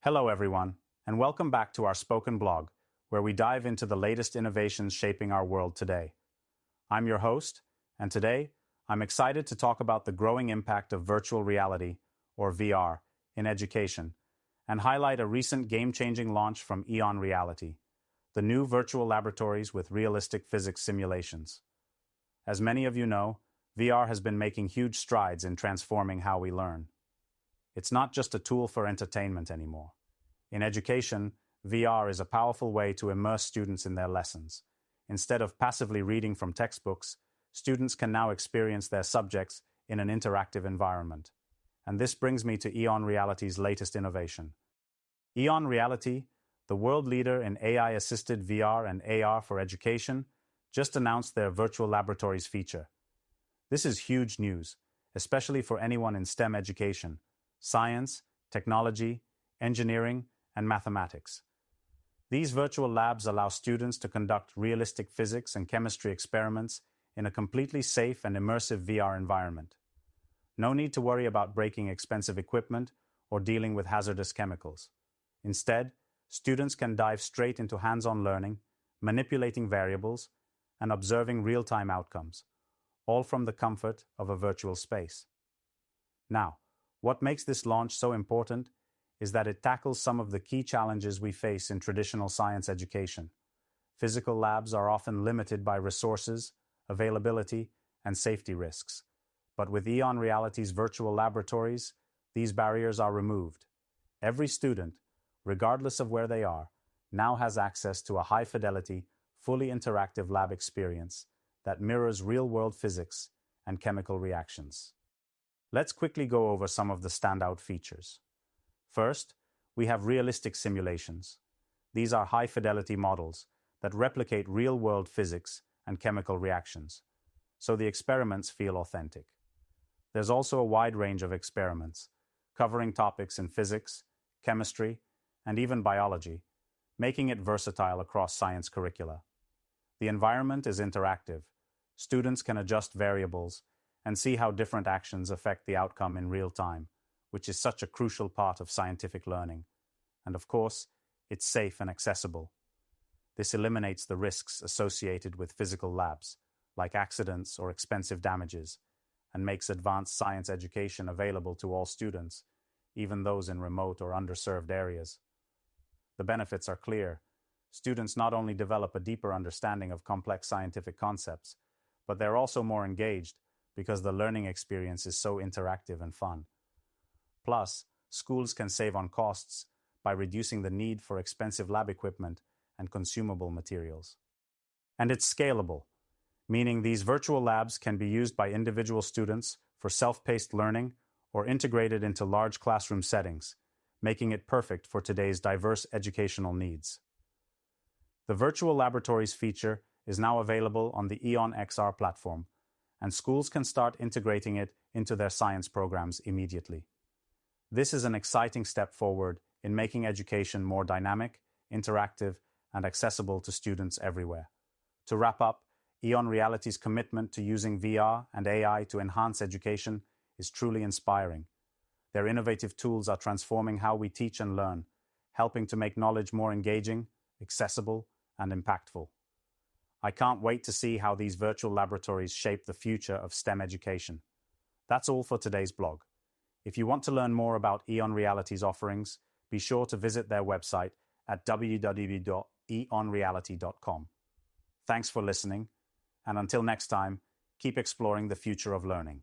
Hello everyone, and welcome back to our spoken blog, where we dive into the latest innovations shaping our world today. I'm your host, and today I'm excited to talk about the growing impact of virtual reality, or VR, in education, and highlight a recent game-changing launch from EON-Reality, the new virtual laboratories with realistic physics simulations. As many of you know, VR has been making huge strides in transforming how we learn. It's not just a tool for entertainment anymore. In education, VR is a powerful way to immerse students in their lessons. Instead of passively reading from textbooks, students can now experience their subjects in an interactive environment. And this brings me to EON-Reality's latest innovation. EON-Reality, the world leader in AI-assisted VR and AR for education, just announced their virtual laboratories feature. This is huge news, especially for anyone in STEM education: science, technology, engineering, and mathematics. These virtual labs allow students to conduct realistic physics and chemistry experiments in a completely safe and immersive VR environment. No need to worry about breaking expensive equipment or dealing with hazardous chemicals. Instead, students can dive straight into hands-on learning, manipulating variables, and observing real-time outcomes, all from the comfort of a virtual space. Now, what makes this launch so important is that it tackles some of the key challenges we face in traditional science education. Physical labs are often limited by resources, availability, and safety risks. But with EON-Reality's virtual laboratories, these barriers are removed. Every student, regardless of where they are, now has access to a high-fidelity, fully interactive lab experience that mirrors real-world physics and chemical reactions. Let's quickly go over some of the standout features. First, we have realistic simulations. These are high-fidelity models that replicate real-world physics and chemical reactions, so the experiments feel authentic. There's also a wide range of experiments, covering topics in physics, chemistry, and even biology, making it versatile across science curricula. The environment is interactive. Students can adjust variables and see how different actions affect the outcome in real time, which is such a crucial part of scientific learning. And of course, it's safe and accessible. This eliminates the risks associated with physical labs, like accidents or expensive damages, and makes advanced science education available to all students, even those in remote or underserved areas. The benefits are clear. Students not only develop a deeper understanding of complex scientific concepts, but they're also more engaged because the learning experience is so interactive and fun. Plus, schools can save on costs by reducing the need for expensive lab equipment and consumable materials. And it's scalable, meaning these virtual labs can be used by individual students for self-paced learning or integrated into large classroom settings, making it perfect for today's diverse educational needs. The virtual laboratories feature is now available on the EON-XR platform, and schools can start integrating it into their science programs immediately. This is an exciting step forward in making education more dynamic, interactive, and accessible to students everywhere. To wrap up, EON-Reality's commitment to using VR and AI to enhance education is truly inspiring. Their innovative tools are transforming how we teach and learn, helping to make knowledge more engaging, accessible, and impactful. I can't wait to see how these virtual laboratories shape the future of STEM education. That's all for today's blog. If you want to learn more about EON-Reality's offerings, be sure to visit their website at www.eonreality.com. Thanks for listening, and until next time, keep exploring the future of learning.